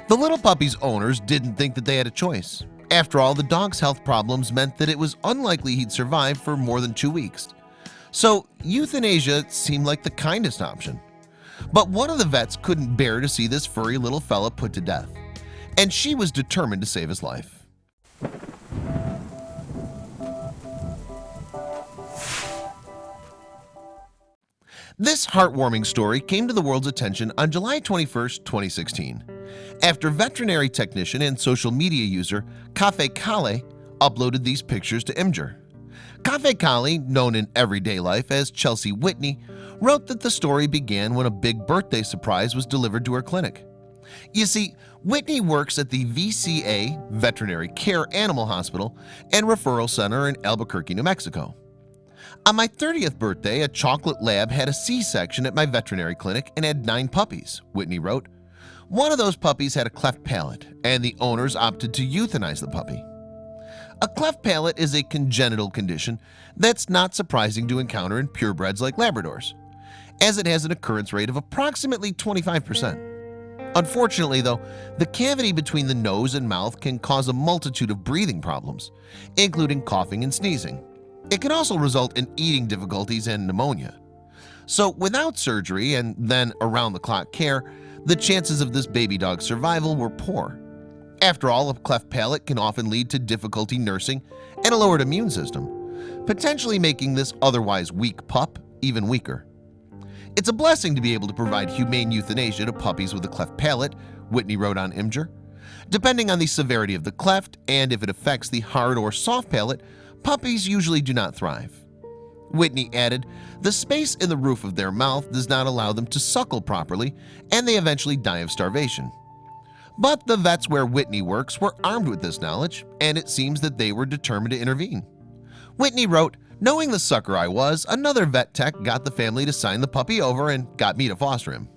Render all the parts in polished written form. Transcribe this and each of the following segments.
The little puppy's owners didn't think that they had a choice. After all, the dog's health problems meant that it was unlikely he'd survive for more than 2 weeks. So euthanasia seemed like the kindest option. But one of the vets couldn't bear to see this furry little fella put to death, and she was determined to save his life. This heartwarming story came to the world's attention on July 21, 2016, after veterinary technician and social media user Kaffekalle uploaded these pictures to Imgur. Kaffekalle, known in everyday life as Chelsea Whitney, wrote that the story began when a big birthday surprise was delivered to her clinic. You see, Whitney works at the VCA Veterinary Care Animal Hospital and Referral Center in Albuquerque, New Mexico. On my 30th birthday, a chocolate lab had a C-section at my veterinary clinic and had 9 puppies, Whitney wrote. One of those puppies had a cleft palate, and the owners opted to euthanize the puppy. A cleft palate is a congenital condition that's not surprising to encounter in purebreds like Labradors, as it has an occurrence rate of approximately 25%. Unfortunately, though, the cavity between the nose and mouth can cause a multitude of breathing problems, including coughing and sneezing. It can also result in eating difficulties and pneumonia. So without surgery and then around-the-clock care, the chances of this baby dog's survival were poor. After all, a cleft palate can often lead to difficulty nursing and a lowered immune system, potentially making this otherwise weak pup even weaker. It's a blessing to be able to provide humane euthanasia to puppies with a cleft palate, Whitney wrote on Imgur. Depending on the severity of the cleft and if it affects the hard or soft palate, puppies usually do not thrive. Whitney added, the space in the roof of their mouth does not allow them to suckle properly, and they eventually die of starvation. But the vets where Whitney works were armed with this knowledge, and it seems that they were determined to intervene. Whitney wrote, knowing the sucker I was, another vet tech got the family to sign the puppy over and got me to foster him.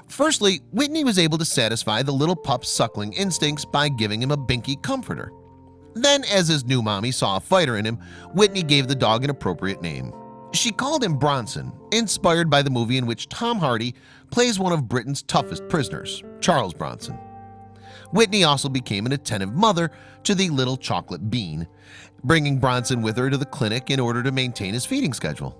Firstly, Whitney was able to satisfy the little pup's suckling instincts by giving him a binky comforter. Then, as his new mommy saw a fighter in him, Whitney gave the dog an appropriate name. She called him Bronson, inspired by the movie in which Tom Hardy plays one of Britain's toughest prisoners, Charles Bronson. Whitney also became an attentive mother to the little chocolate bean, bringing Bronson with her to the clinic in order to maintain his feeding schedule.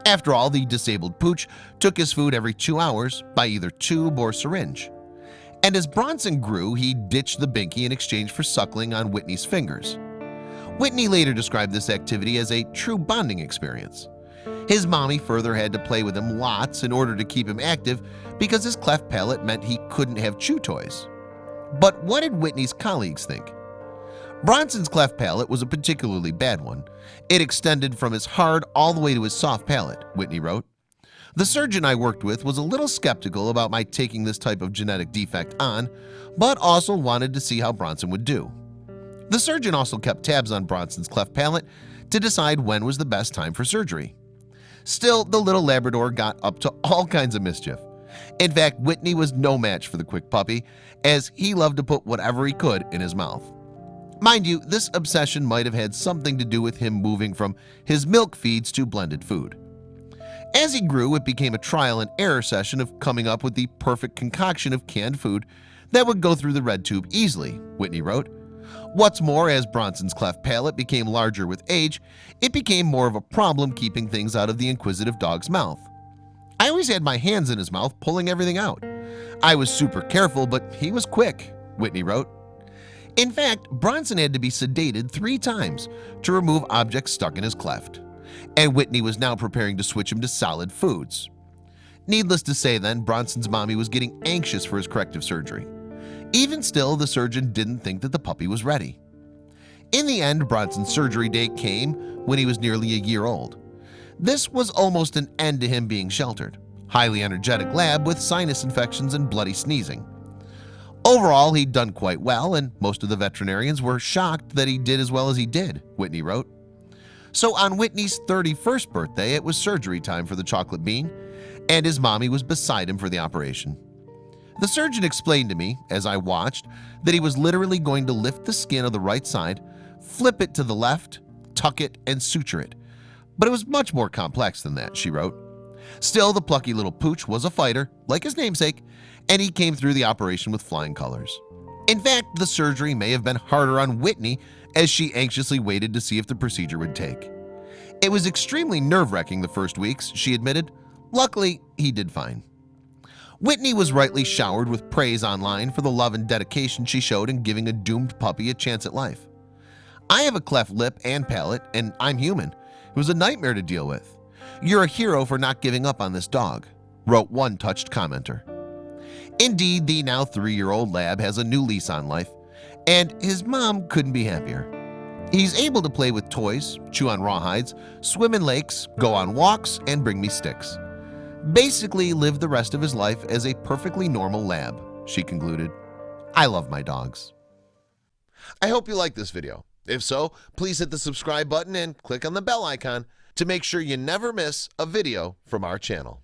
After all, the disabled pooch took his food every 2 hours by either tube or syringe. And as Bronson grew, he ditched the binky in exchange for suckling on Whitney's fingers. Whitney later described this activity as a true bonding experience. His mommy further had to play with him lots in order to keep him active because his cleft palate meant he couldn't have chew toys. But what did Whitney's colleagues think? Bronson's cleft palate was a particularly bad one. It extended from his hard all the way to his soft palate, Whitney wrote. The surgeon I worked with was a little skeptical about my taking this type of genetic defect on, but also wanted to see how Bronson would do. The surgeon also kept tabs on Bronson's cleft palate to decide when was the best time for surgery. Still, the little Labrador got up to all kinds of mischief. In fact, Whitney was no match for the quick puppy, as he loved to put whatever he could in his mouth. Mind you, this obsession might have had something to do with him moving from his milk feeds to blended food. As he grew, it became a trial and error session of coming up with the perfect concoction of canned food that would go through the red tube easily, Whitney wrote. What's more, as Bronson's cleft palate became larger with age, it became more of a problem keeping things out of the inquisitive dog's mouth. I always had my hands in his mouth pulling everything out. I was super careful, but he was quick, Whitney wrote. In fact, Bronson had to be sedated 3 times to remove objects stuck in his cleft, and Whitney was now preparing to switch him to solid foods. Needless to say then, Bronson's mommy was getting anxious for his corrective surgery. Even still, the surgeon didn't think that the puppy was ready. In the end, Bronson's surgery date came when he was nearly a year old. This was almost an end to him being sheltered. Highly energetic lab with sinus infections and bloody sneezing. Overall, he'd done quite well, and most of the veterinarians were shocked that he did as well as he did, Whitney wrote. So on Whitney's 31st birthday, it was surgery time for the chocolate bean, and his mommy was beside him for the operation. The surgeon explained to me, as I watched, that he was literally going to lift the skin of the right side, flip it to the left, tuck it, and suture it. But it was much more complex than that, she wrote. Still, the plucky little pooch was a fighter, like his namesake, and he came through the operation with flying colors. In fact, the surgery may have been harder on Whitney as she anxiously waited to see if the procedure would take. It was extremely nerve-wracking the first weeks, she admitted. Luckily, he did fine. Whitney was rightly showered with praise online for the love and dedication she showed in giving a doomed puppy a chance at life. "I have a cleft lip and palate, and I'm human. It was a nightmare to deal with. You're a hero for not giving up on this dog," wrote one touched commenter. Indeed, the now 3-year-old lab has a new lease on life, and his mom couldn't be happier. He's able to play with toys, chew on rawhides, swim in lakes, go on walks, and bring me sticks. Basically live the rest of his life as a perfectly normal lab, she concluded. "I love my dogs." I hope you liked this video. If so, please hit the subscribe button and click on the bell icon to make sure you never miss a video from our channel.